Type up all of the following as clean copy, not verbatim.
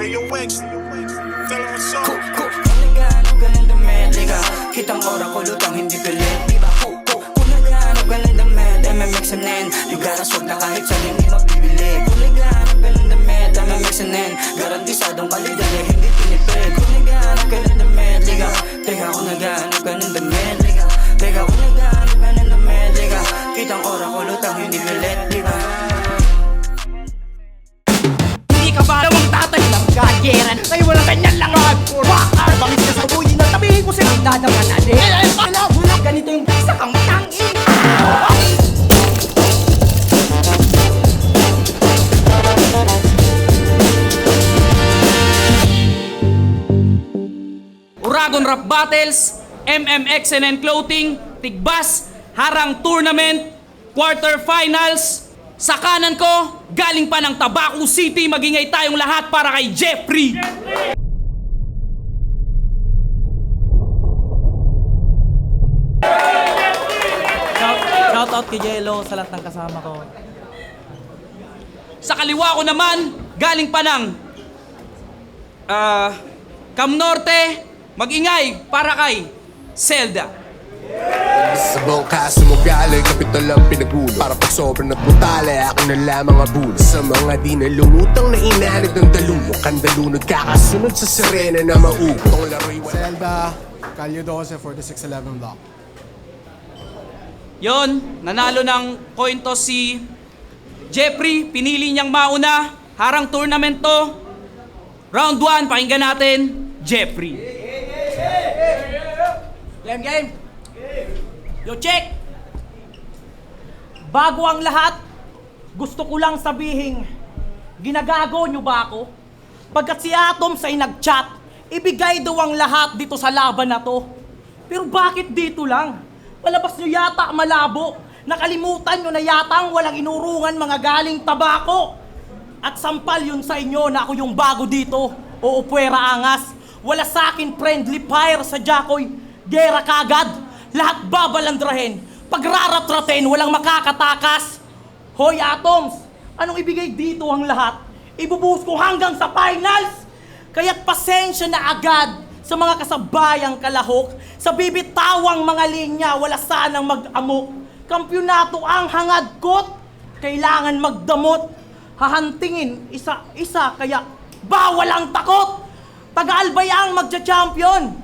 Rio Wings. Tell them what's up. Naghanap ka ng damit, liga. Kitang ora ko lutang hindi pilit, diba? Kung naghanap ka ng damit, MMXNN. Ligaras wag na kahit sa hindi mabibili. Kung naghanap ka ng damit, MMXNN. Garantisadong kalidad eh, hindi pinipid. Kung naghanap ka ng damit, liga. Teka kung naghanap ka ng damit, liga. Teka kung naghanap ka ng damit, liga. Kitang ora ko lutang hindi pilit, diba? Hindi ka ba namang tatay ng gayeran? Kayo walang ganyan lang bakar! Bangis ka sa buhay na tabihin ko silang dadaman na din. Wala, ganito yung isa kang tangin. Uragon Rap Battles, MMXNN Clothing, Tigbas, Harang Tournament, Quarterfinals. Sa kanan ko, galing pa ng Tabaco City, magingay tayong lahat para kay Jeffrey. Shout out kay Jello sa lahat ng kasama ko. Sa kaliwa ko naman, galing pa ng Cam Norte, magingay para kay Zelda. Sa buong kaso mo galing, kapital ang pinagulo. Para pag sobrang nagputali, ako na lamang abulo. Sa mga di na lumutang na inanid ng dalulong kandalunod, kakasunod sa sirena na maupo. Itong laro'y wala. Zelda, Calio 12 for the 611 block. Yon, nanalo ng coin toss si Jeffrey, pinili niyang mauna. Harang tournament to. Round 1, pakinggan natin, Jeffrey. Game. Yo, check! Bago ang lahat, gusto ko lang sabihin, ginagago nyo ba ako? Pagkat si Atoms ay nag-chat, ibigay daw ang lahat dito sa laban na to. Pero bakit dito lang? Palabas nyo yata malabo. Nakalimutan nyo na yatang walang inurungan mga galing Tabaco. At sampal yun sa inyo na ako yung bago dito. Oo, puwera angas. Wala sa akin friendly fire sa Jacoy. Gera kagad. Lahat babalandrahin. Pagraratratin, walang makakatakas. Hoy Atoms, anong ibigay dito ang lahat? Ibubuhos ko hanggang sa finals. Kaya't pasensya na agad sa mga kasabayang kalahok. Sa bibitawang mga linya, wala sanang mag-amok. Kampyonato ang hangadkot. Kailangan magdamot. Hahantingin isa-isa, kaya bawal ang takot. Taga-Albay ang magja-champion.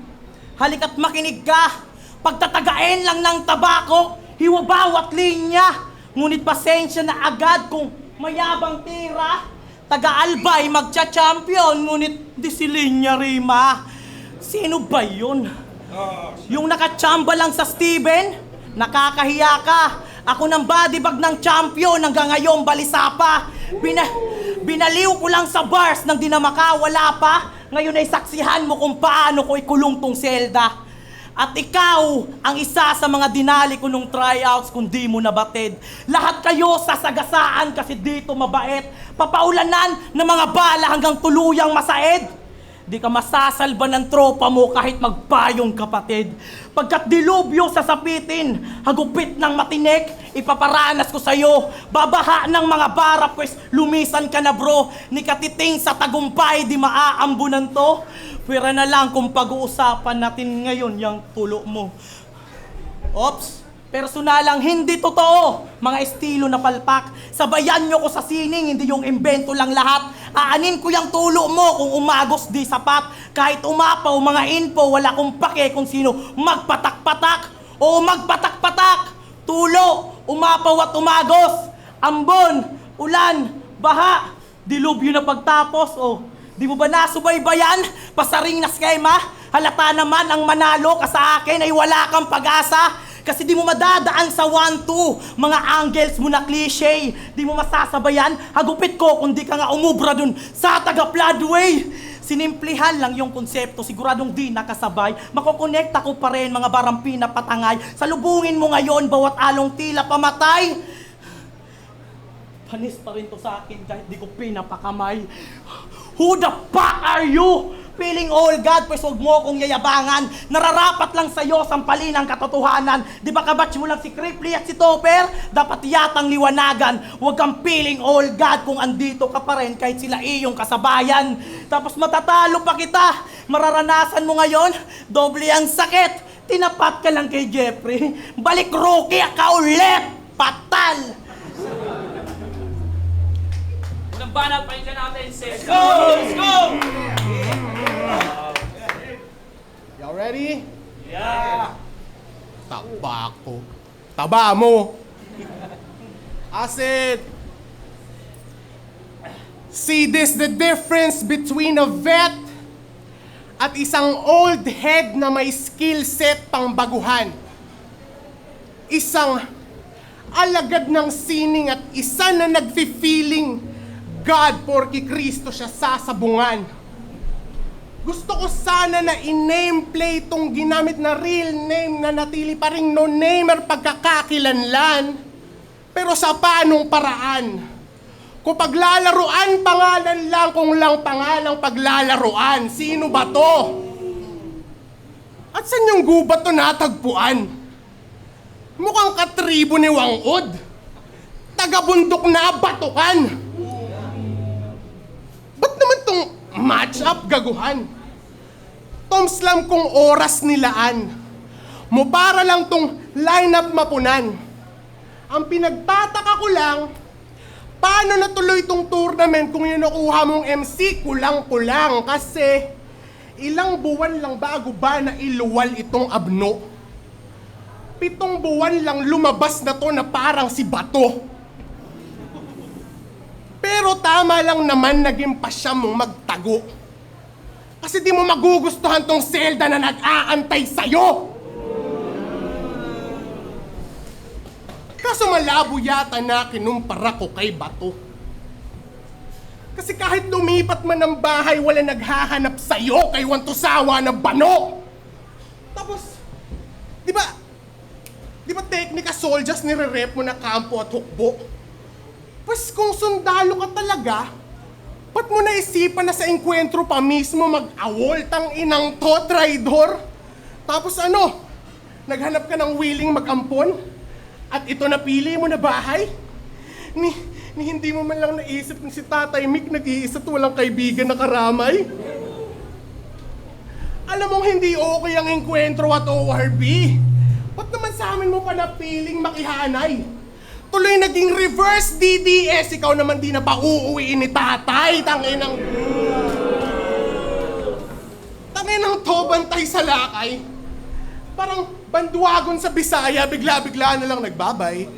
Halika't makinig ka. Pagtatagain lang ng Tabaco, hiwa bawat linya. Ngunit pasensya na agad kung mayabang tira. Taga-Albay magcha-champion, ngunit di si Linya Rima. Sino ba yun? Yung nakachamba lang sa Steven? Nakakahiya ka. Ako ng bodybag ng champion, hanggang ngayon balisa pa. Binaliw ko lang sa bars nang di na makawala pa. Ngayon ay saksihan mo kung paano ko ikulong tong Zelda. At ikaw ang isa sa mga dinali ko nung tryouts kung di mo nabatid. Lahat kayo sasagasaan kasi dito mabait. Papaulanan ng mga bala hanggang tuluyang masaid. Di ka masasalba ng tropa mo kahit magpayong kapatid. Pagkat dilubyo sasapitin, hagupit ng matinik, ipaparanas ko sa'yo. Babaha ng mga bara, pues lumisan ka na bro. Ni katiting sa tagumpay, di maaambunan to. Pwera na lang kung pag-uusapan natin ngayon yung tulo mo. Ops, personalang hindi totoo. Mga estilo na palpak. Sabayan nyo ko sa sining, hindi yung imbento lang lahat. Aanin ko yung tulo mo kung umagos di sapat. Kahit umapaw mga info, wala kong pake kung sino magpatak-patak. O magpatak-patak. Tulo, umapaw at umagos. Ambon, ulan, baha, dilubyo na pagtapos. O, di mo ba nasubaybayan? Pasaring na skema? Halata naman ang manalo ka sa akin ay wala kang pag-asa. Kasi di mo madadaan sa 1-2. Mga angles mo na cliche. Di mo masasabayan. Hagupit ko kung di ka nga umubra dun sa taga-Floodway. Sinimplihan lang yung konsepto. Siguradong di nakasabay. Makokonekta ko pa rin mga barampi na patangay. Salubungin mo ngayon bawat along tila pamatay. Panis pa rin to sa akin kahit di ko pinapakamay. Who the fuck are you? Feeling all God, pues huwag mo akong yayabangan. Nararapat lang sa'yo sampalin ang katotohanan. Di ba kabatch mo lang si Cripply at si Topper? Dapat yatang liwanagan. Huwag kang feeling all God kung andito ka pa rin kahit sila iyong kasabayan. Tapos matatalo pa kita. Mararanasan mo ngayon, doble ang sakit. Tinapat ka lang kay Jeffrey. Balik rookie ka ulit. Patal! Unang banat, pakinggan natin si... Let's go! Y'all ready? Yeah! Tabako. Taba mo! I said, see this the difference between a vet at isang old head na may skill set pang baguhan. Isang alagad ng sining at isa na nagfi-feeling God porki Kristo siya sasabungan. Gusto ko sana na i-nameplate tong ginamit na real name na natili pa ring no-namer pagkakakilanlan. Pero sa paanong paraan? Kung paglalaruan, pangalan lang kung lang pangalang paglalaruan. Sino ba to? At saan yung gubat to natagpuan? Mukhang katribo ni Wangod. Taga-bundok na batukan. Ba't naman tong match-up gaguhan? Tom Slam kung oras nilaan. Mo para lang tong line-up mapunan. Ang pinagtataka ko lang, paano natuloy tong tournament kung yung nakuha mong MC kulang-kulang? Kasi ilang buwan lang bago ba na iluwal itong abno? 7 buwan lang lumabas na to na parang si Bato. Pero tama lang naman naging pasya mong magtago. Kasi di mo magugustuhan tong Zelda na nag-aantay sa'yo. Kaso malabo yata na kinumpara ko kay Bato. Kasi kahit lumipat man ng bahay, wala naghahanap sa'yo kay Wantosawa na bano. Tapos, di ba teknika soldiers nire-rep mo na kampo at hukbo? Pues kung sundalo ka talaga, ba't mo naisipan na sa enkwentro pa mismo mag-awol tang inang to, traidor? Tapos ano, naghanap ka ng willing mag-ampon? At ito napili mo na bahay? Ni hindi mo man lang naisip na si Tatay Mick nag-iisa at walang kaibigan na karamay? Alam mong hindi okay ang enkwentro at ORB? Ba't naman sa amin mo pa napiling makihanay? Tuloy naging reverse DDS, ikaw naman di na pa uuwiin ni Tatay, tanginang to, bantay sa lakay. Parang bandwagon sa Bisaya, bigla-bigla na lang nagbabay.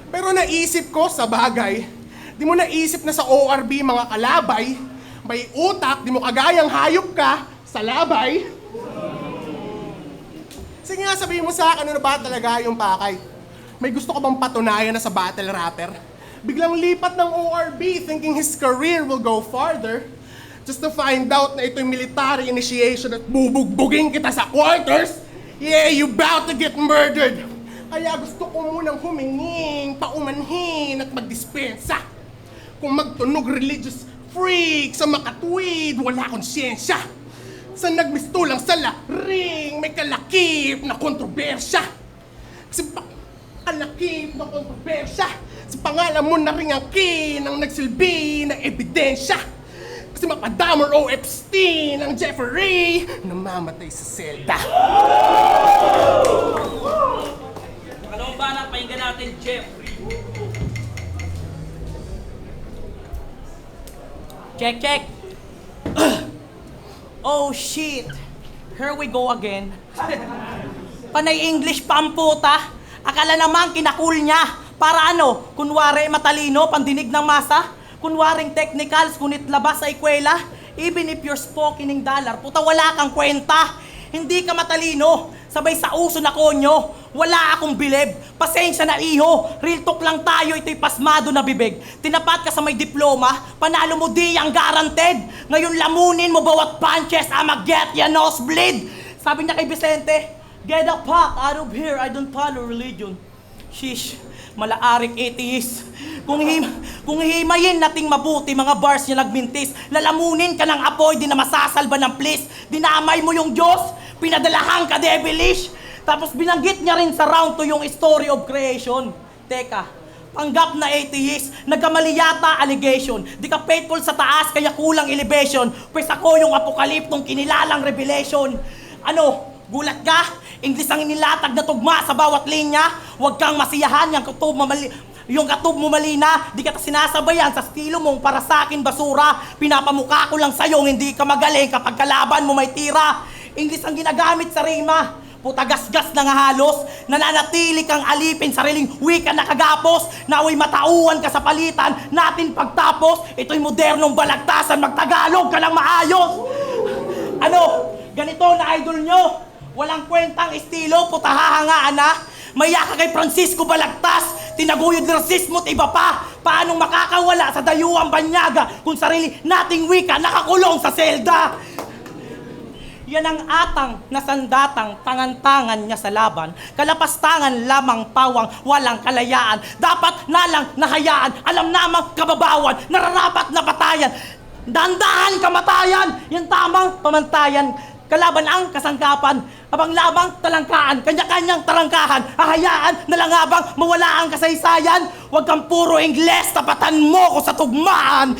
Pero naisip ko sa bagay, di mo naisip na sa ORB mga kalabay, may utak, di mo kagayang hayop ka sa labay. Sige nga, sabihin mo sa akin, ano na ba talaga yung pakay? May gusto ka bang patunayan na sa battle rapper? Biglang lipat ng ORB thinking his career will go farther just to find out na ito yung military initiation at bubugbugin kita sa quarters. Yeah, you about to get murdered. Kaya gusto ko munang humingin, paumanhin at magdispensa. Kung magtunog religious freak sa makatwid, wala konsyensya. Sa nagmistulang sa ring, may kalakip na kontrobersya. Kasi kalakip na kontrobersya. Sa pangalan mo na rin ang kin ang nagsilbi na ebidensya. Kasi mapadamor o Epstein ang Jeffrey namamatay sa selda. Anong banat, pakinggan natin, Jeffrey. Check, check. Oh shit. Here we go again. Panay English pa ang puta. Akala naman kinakul niya. Para ano? Kunwari matalino, pandinig ng masa. Kunwaring technicals, kunit labas sa eskwela. Even if you're spoken in dollar, puta wala kang kwenta. Hindi ka matalino. Sabay sa uso na konyo. Wala akong bilib. Pasensya na iho. Real talk lang tayo, ito'y pasmado na bibig. Tinapat ka sa may diploma, panalo mo di ang guaranteed. Ngayon lamunin mo bawat punches, I'ma get ya nosebleed. Sabi niya kay Vicente, get the fuck out of here, I don't follow religion. Shish, malaarik atheist. Kung himayin nating mabuti mga bars niya nagmintis, lalamunin ka ng apoy, di na masasalba ng please. Dinamay mo yung Diyos, pinadalahan ka devilish. Tapos binanggit niya rin sa round 2 yung story of creation. Teka, panggap na atheist, nagkamali yata allegation. Di ka faithful sa taas, kaya kulang elevation. Pues ako yung apokaliptong kinilalang revelation. Ano, gulat ka? English ang inilatag na tugma sa bawat linya. Huwag kang masiyahan, yung katub mo malina. Di ka sinasabayan sa estilo mong para sa akin basura. Pinapamukha ko lang sa'yo, hindi ka magaling kapag kalaban mo may tira. English ang ginagamit sa rima. Putagasgas na nga halos, nananatili kang alipin, sariling wika na kagapos, naway matauhan ka sa palitan, natin pagtapos, ito'y modernong balagtasan, magtagalog ka lang maayos. Ano, ganito na idol nyo, walang kwentang estilo, putahahangaan na, maya ka kay Francisco Balagtas, tinaguyod rasismo at iba pa, paanong makakawala sa dayuang banyaga, kung sarili nating wika nakakulong sa selda. Yan ang atang na sandatang tangan-tangan niya sa laban. Kalapastangan lamang pawang walang kalayaan. Dapat nalang nahayaan, alam namang kababawan, nararapat na batayan. Dandahan kamatayan, yan tamang pamantayan. Kalaban ang kasangkapan, abang labang talangkaan, kanya-kanyang tarangkahan. Hahayaan na lang abang mawala ang kasaysayan. Huwag kang puro Ingles, tapatan mo ko sa tugmaan.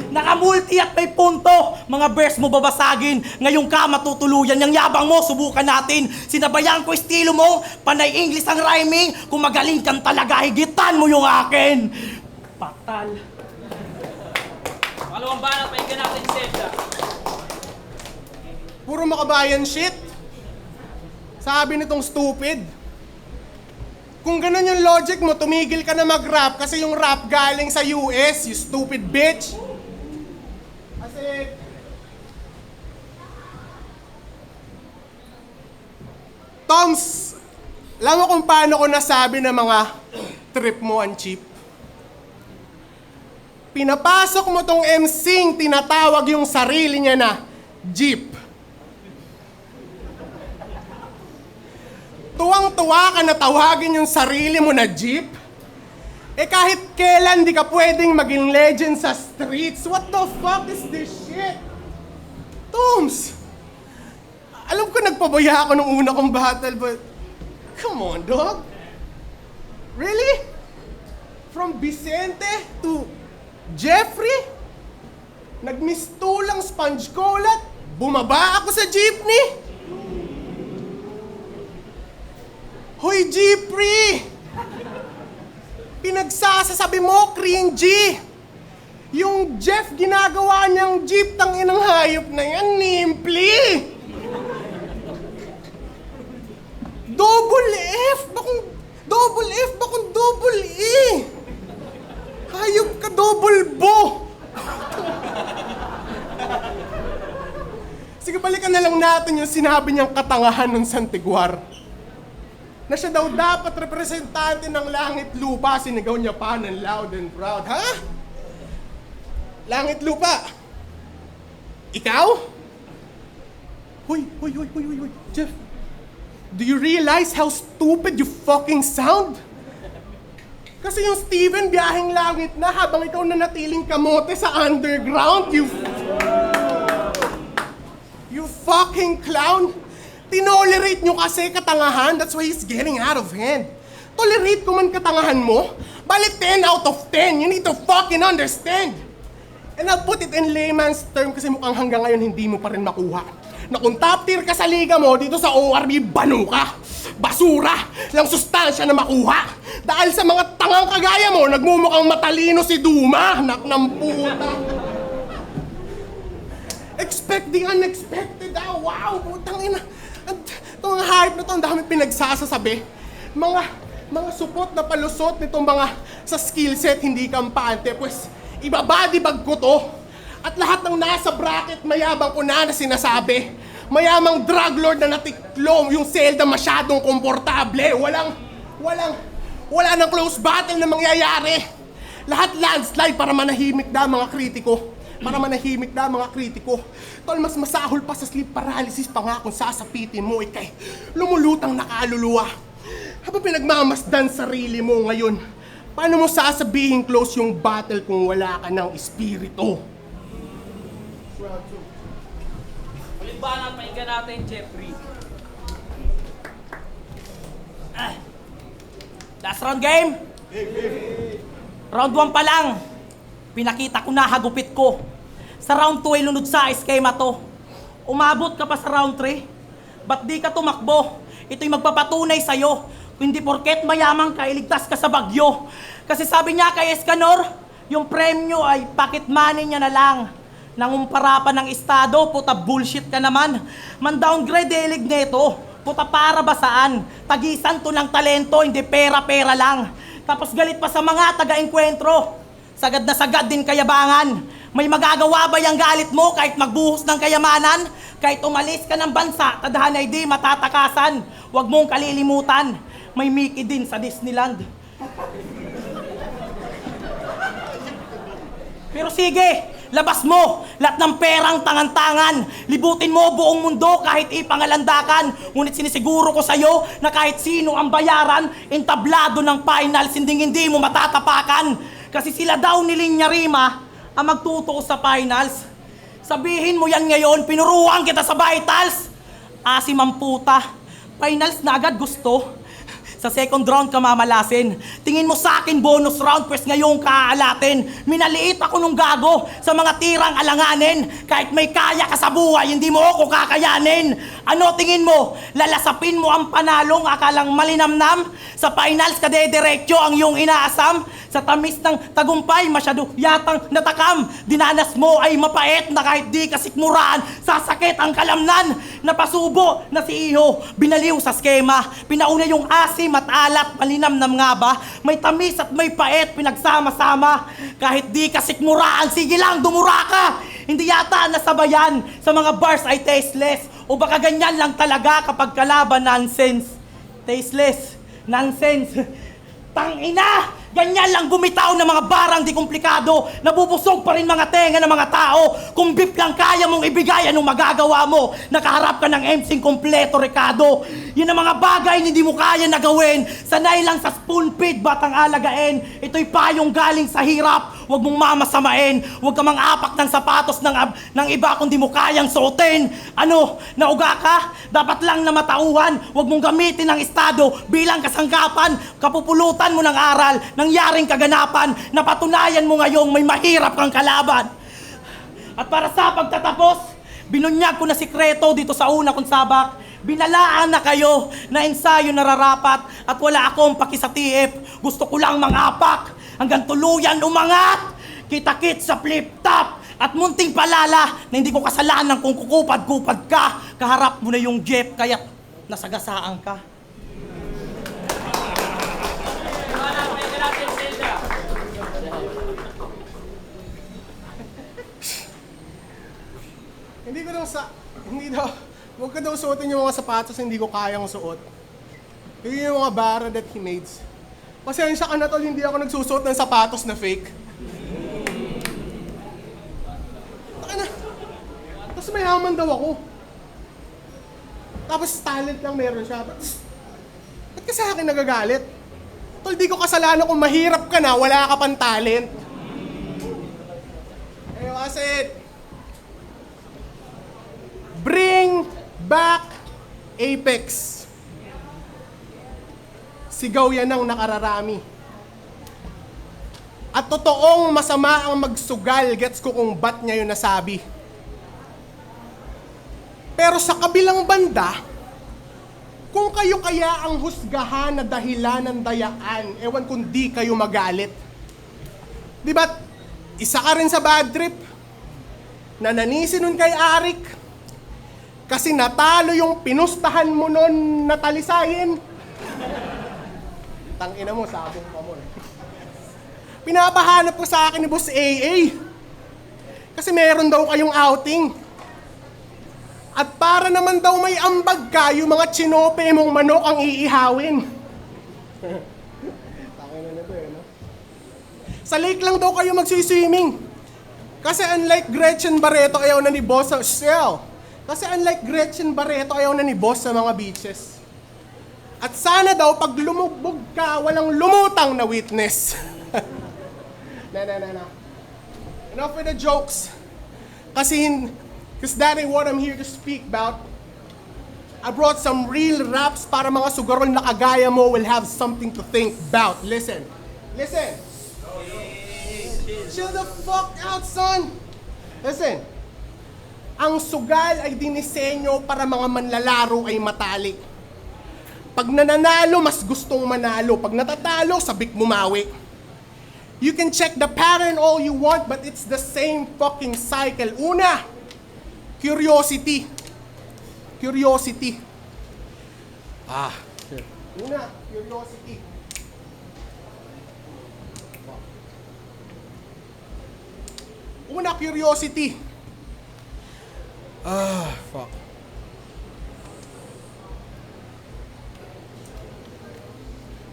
Nakamulti at may punto, mga verse mo babasagin. Ngayong ka matutuluyan, yung yabang mo, subukan natin. Sinabayan ko estilo mo, panay English ang rhyming. Kung magaling kang talaga, higitan mo yung akin. Patal. Pangalawang banat, pahinga natin si Zelda. Puro makabayan shit. Sabi nitong stupid. Kung ganun yung logic mo, tumigil ka na mag-rap kasi yung rap galing sa US, you stupid bitch. Kasi Toms, alam mo kung paano ko nasabi na mga trip mo ang cheap? Pinapasok mo tong MCing, tinatawag yung sarili niya na jeep. Tuwang-tuwa ka na tawagin yung sarili mo na jeep? Eh kahit kailan di ka pwedeng maging legend sa streets. What the fuck is this shit? Toms! Alam ko nagpabaya ako nung una kong battle, but come on, dog. Really? From Vicente to Jeffrey? Nagmistulang sponge cola, bumaba ako sa jeepney. Hoy, Jeepry! Pinagsasasabi mo, cringy! Yung Jeff ginagawa niyang jeep, tanginang hayop na yan, nimpli! Double F! Bakong double E! Hayop ka, double bo! Sige, balikan na lang natin yung sinabi niyang katangahan ng Santiguar. Na siya daw dapat representante ng langit lupa, sinigaw niya pa ng loud and proud. Ha? Langit lupa? Ikaw? Hoy, Jeff. Do you realize how stupid you fucking sound? Kasi yung Steven biyaheng langit na habang ikaw nanatiling kamote sa underground, you fucking clown. Tinolerate nyo kasi katangahan, that's why he's getting out of hand. Tolerate ko man katangahan mo, balik 10 out of 10, you need to fucking understand. And I'll put it in layman's term kasi mukhang hanggang ngayon hindi mo pa rin makuha. Na kung top tier ka sa liga mo, dito sa ORB, banu ka. Basura, lang sustansya na makuha. Dahil sa mga tangang kagaya mo, nagmumukhang matalino si Duma, nak ng puta. Expect the unexpected, wow, putang ina. Itong mga hype na to, ang dami pinagsasasabi. Mga supot na palusot nitong mga sa skill set hindi kampante. Pues, ibabody bag ko to. At lahat ng nasa bracket, mayabang ko na sinasabi. Mayamang drug lord na natiklom, yung Zelda masyadong komportable. Wala nang close battle na mangyayari. Lahat landslide para manahimik na mga kritiko. Tol, mas masahol pa sa sleep paralysis pa nga kung sasapitin mo ikay lumulutang nakaluluwa. Habang pinagmamasdan sarili mo ngayon, Paano mo sasabihin close yung battle kung wala ka ng espiritu? Halimbawa, pakinggan natin, Jeffrey. Last round game? Round 1 pa lang. Pinakita ko na hagupit ko. Sa round 2 ay lunod sa eskema to. Umabot ka pa sa round 3. Ba't di ka tumakbo? Ito'y magpapatunay sa'yo. Hindi porket mayaman ka, iligtas ka sa bagyo. Kasi sabi niya kay Escanor, yung premyo ay pocket money niya na lang. Nangumpara pa ng estado, puta bullshit ka naman. Man-downgrade delig neto. Puta para ba saan? Tagisan to ng talento, hindi pera-pera lang. Tapos galit pa sa mga taga-enkwentro. Sagad na sagad din kayabangan. May magagawa ba yung galit mo kahit magbuhos ng kayamanan? Kahit umalis ka ng bansa, tadhanay di matatakasan. Huwag mong kalilimutan, may Mickey din sa Disneyland. Pero sige, labas mo lahat ng perang tangan-tangan. Libutin mo buong mundo kahit ipangalandakan. Ngunit sinisiguro ko sa'yo na kahit sino ang bayaran, entablado ng finals, hindi mo matatapakan. Kasi sila daw ni Linya Rima ang magtutuos sa finals. Sabihin mo yan ngayon, pinuruan kita sa vitals. Asim ang puta. Finals na agad gusto. Sa second round ka mamalasin. Tingin mo sa akin bonus round, pwes ngayon kaalatin. Minaliit ako nung gago sa mga tirang alanganin. Kahit may kaya ka sa buhay, hindi mo ako kakayanin. Ano tingin mo? Lalasapin mo ang panalong akalang malinamnam? Sa finals ka dediretso ang iyong inaasam? Sa tamis ng tagumpay, masyado yatang natakam. Dinanas mo ay mapait na kahit di kasikmuraan. Sasakit ang kalamnan. Napasubo na si Iho, binaliw sa skema. Pinauna yung asim at alat, malinamnam nga ba? May tamis at may pait, pinagsama-sama. Kahit di kasikmuraan, sige lang, dumura ka. Hindi yata nasabayan sa mga bars ay tasteless. O baka ganyan lang talaga kapag kalaban nonsense. Tasteless, nonsense. Tangina! Ganyan lang bumitaw ng mga barang di komplikado. Nabubusog pa rin mga tenga ng mga tao. Kung beef lang kaya mong ibigay, anong magagawa mo? Nakaharap ka ng MC kompleto, Ricardo. Yun ang mga bagay hindi mo kaya na gawin. Sanay lang sa spoon feed, batang alagain. Ito'y payong galing sa hirap. Huwag mong mamasamain. Huwag ka mang apak ng sapatos ng iba kung di mo kayang suotin. Ano? Nauga ka? Dapat lang na matauhan. Huwag mong gamitin ang estado bilang kasangkapan. Kapupulutan mo ng aral. Nangyaring kaganapan, napatunayan mo ngayong may mahirap kang kalaban. At para sa pagtatapos, binunyag ko na sikreto dito sa una kong sabak. Binalaan na kayo na ensayo nararapat at wala akong pakisatiip. Gusto ko lang mangapak hanggang tuluyan umangat. Kita-kit sa flip-top at munting palala na hindi ko kasalanan kung kukupad-kupad ka. Kaharap mo na yung Jeff kaya't nasagasaan ka. Huwag ka daw suotin yung mga sapatos na hindi ko kayang suot. Yun yung mga bara that he made. Pasensya ka na tol, hindi ako nagsusuot ng sapatos na fake. Taka na. Tapos mayaman daw ako. Tapos talent lang meron siya. Ba't ka sa akin nagagalit? Tol, di ko kasalanan kung mahirap ka na, wala ka pang talent. Hey, what's it? Bring back Apex. Sigaw yan ng nakararami. At totoong masama ang magsugal, gets ko kung ba't niya yun nasabi. Pero sa kabilang banda, kung kayo kaya ang husgahan na dahilan ng dayaan, ewan kung di kayo magalit. Di ba, isa ka rin sa bad trip, nananisi nun kay Arik, kasi natalo yung pinustahan mo nun na talisayin. Tangina mo, sabong pa mo. Pinapahanap ko sa akin ni Boss AA. Kasi meron daw kayong outing. At para naman daw may ambag ka, yung mga chinope mong manok ang iihawin. Tangina na to no? Sa lake lang daw kayo magsiswimming. Kasi unlike Gretchen Barreto, ayaw na ni Boss sa shell. Kasi unlike Gretchen Barreto, ayaw na ni Boss sa mga beaches. At sana daw pag lumugbog ka, walang lumutang na witness. No. Enough with the jokes. Because that ain't what I'm here to speak about. I brought some real raps para mga sugarol na kagaya mo will have something to think about. Listen. Chill the fuck out, son. Listen. Ang sugal ay dinisenyo para mga manlalaro ay matali. Pag nananalo, mas gustong manalo. Pag natatalo, sabik bumawi. You can check the pattern all you want, but it's the same fucking cycle. Una, curiosity. Una, curiosity. Una, curiosity. Fuck.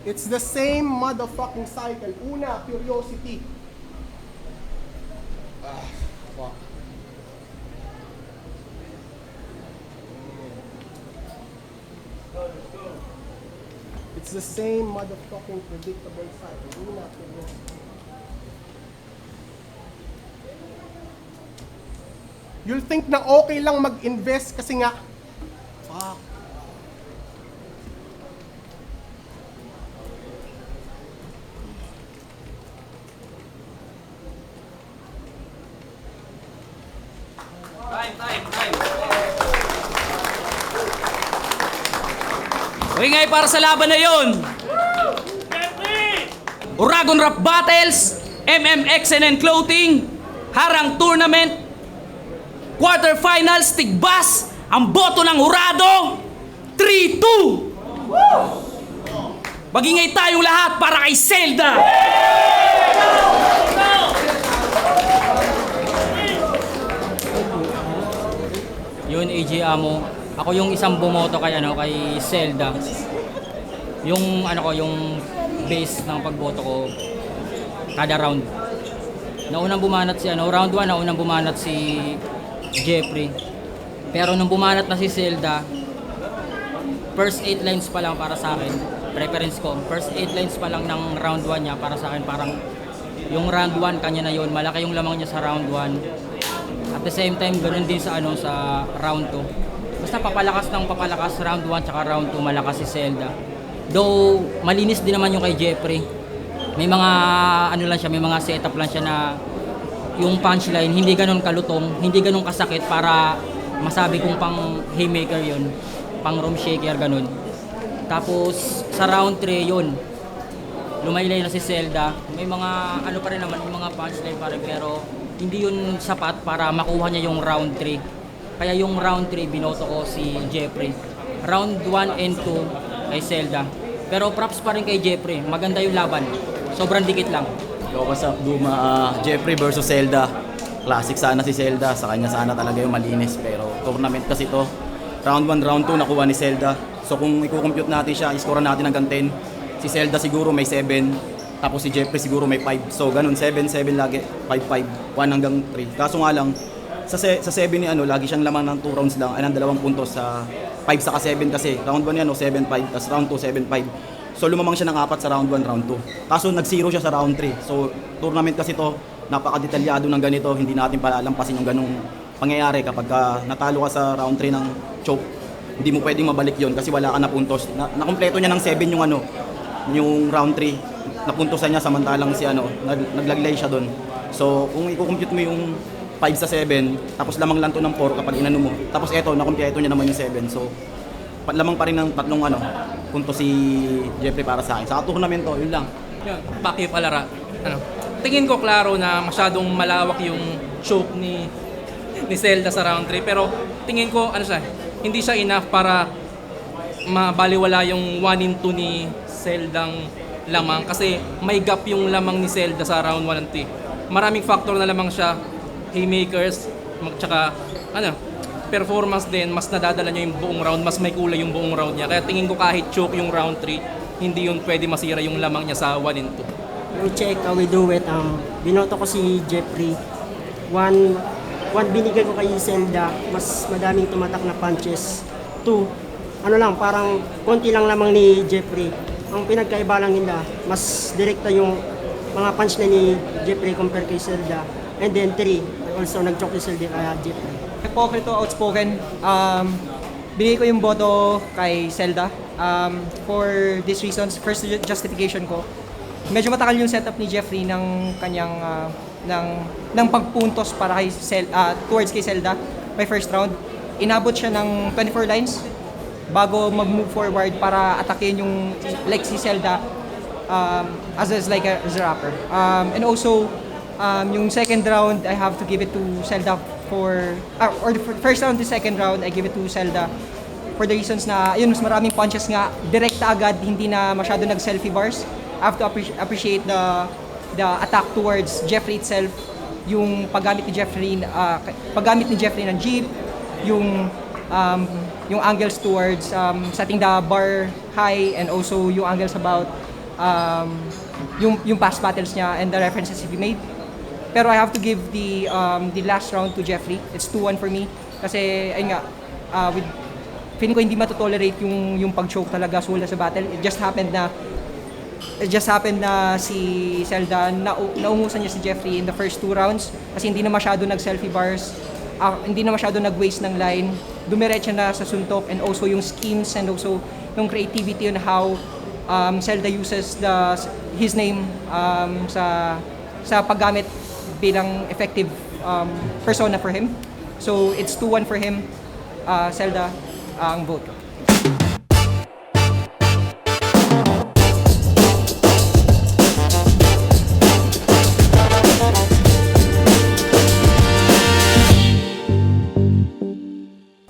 It's the same motherfucking cycle. Una, curiosity. Fuck. It's the same motherfucking predictable cycle. Una, curiosity. You'll think na okay lang mag-invest kasi nga, fuck. Time. Okay nga para sa laban na yun. Uragon Rap Battles, MMXNN Clothing, Harang Tournament, Quarterfinals, Tigbas, ang boto ng Hurado, 3-2! Magingay tayong lahat para kay Zelda! Yun, AJ Amo. Ako yung isang bumoto kay Zelda. Yung base ng pagboto ko kada round. Naunang bumanat si round 1 naunang bumanat si Jeffrey. Pero nung bumanat na si Zelda, first 8 lines pa lang para sa akin. Preference ko, first 8 lines pa lang ng round 1 niya para sa akin, parang yung round 1 kanya na yun, malaki yung lamang niya sa round 1. At the same time, ganoon din sa sa round 2. Basta papalakas round 1 tsaka round 2, malakas si Zelda. Though malinis din naman yung kay Jeffrey. May mga may mga setup lang siya na yung punchline hindi ganoon kalutong, hindi ganoon kasakit para masabi kong pang haymaker yun, pang room shaker ganoon. Tapos sa round 3 yun, lumaylay na si Zelda. May mga pa rin naman, yung mga punchline pa rin, pero hindi yun sapat para makuha niya yung round 3. Kaya yung round 3 binoto ko si Jeffrey. Round 1 and 2 kay Zelda. Pero props pa rin kay Jeffrey. Maganda yung laban. Sobrang dikit lang. Yo, what's up, Duma? Jeffrey versus Zelda. Classic sana si Zelda. Sa kanya sana talaga yung malinis. Pero tournament kasi to. Round 1, round 2 nakuha ni Zelda. So kung i-compute natin siya, i-score natin hanggang 10. Si Zelda siguro may 7. Tapos si Jeffrey siguro may 5. So ganun, 7-7 lagi. 5-5. 1 hanggang 3. Kaso nga lang, sa 7 ni lagi siyang lamang ng 2 rounds lang. Ay, ng 2 puntos sa 5 saka 7 kasi. Round 1 yan, 7-5. Tapos round 2, 7-5. So lumamang siya ng 4 sa round 1, round 2. Kaso nag-0 siya sa round 3. So tournament kasi to, napaka-detalyado ng ganito. Hindi natin palalampasin yung ganung pangyayari kapag natalo ka sa round 3 ng choke. Hindi mo pwedeng mabalik yon kasi wala ka na puntos. Nakumpleto niya ng 7 yung round 3. Napuntosan niya samantalang si naglaglay siya doon. So kung i-compute mo yung 5 sa 7, tapos lamang lang to ng 4 kapag inano mo. Tapos eto, nakumpleto niya naman yung 7. So lamang pa rin ng tatlong punto si Jeffrey para sa akin. Sa tournament to, yun lang. Yun, Pacquiao Palara. Tingin ko klaro na masyadong malawak yung choke ni Zelda sa round 3, pero tingin ko hindi siya enough para mabaliwala yung 1-2 ni Zeldang lamang kasi may gap yung lamang ni Zelda sa round 1 and 2. Maraming factor na lamang siya, haymakers, tsaka performance din, mas nadadala niya yung buong round, mas may kulay yung buong round niya. Kaya tingin ko kahit choke yung round 3, hindi yun pwede masira yung lamang niya sa 1 and 2. We check how we do it. Binoto ko si Jeffrey. One binigay ko kay Zelda, mas madaming tumatak na punches. 2, parang konti lang lamang ni Jeffrey. Ang pinagkaiba lang nila, mas direkta yung mga punch na ni Jeffrey compare kay Zelda. And then 3, also nag-choke si Zelda kay Jeffrey. Hipokrito, outspoken. Binigay ko yung boto kay Zelda. For these reasons, first justification ko, medyo matagal yung setup ni Jeffrey ng kanyang ng pagpuntos para kay towards kay Zelda by first round. Inabot siya ng 24 lines bago mag-move forward para atakin yung like si Zelda as a rapper. And also yung second round I have to give it to Zelda or the first round, the second round I give it to Zelda for the reasons na yun, mas maraming punches nga, direkta agad, hindi na masyado nag-selfie bars. I have to appreciate the attack towards Jeffrey itself, yung paggamit ni Jeffrey ng jeep, yung angles towards setting the bar high, and also yung angles about yung past battles niya and the references he made. Pero I have to give the last round to Jeffrey. It's 2-1 for me kasi ayun nga, feeling ko hindi matotolerate yung pag-choke talaga sula sa battle. It just happened na si Zelda naungusan niya si Jeffrey in the first 2 rounds kasi hindi na masyado nag-selfie bars, hindi na masyado nag-waste ng line, dumiretso na sa suntok, and also yung schemes and also yung creativity on how Zelda uses his name sa paggamit bilang effective persona for him. So it's 2-1 for him. Zelda ang vote ko.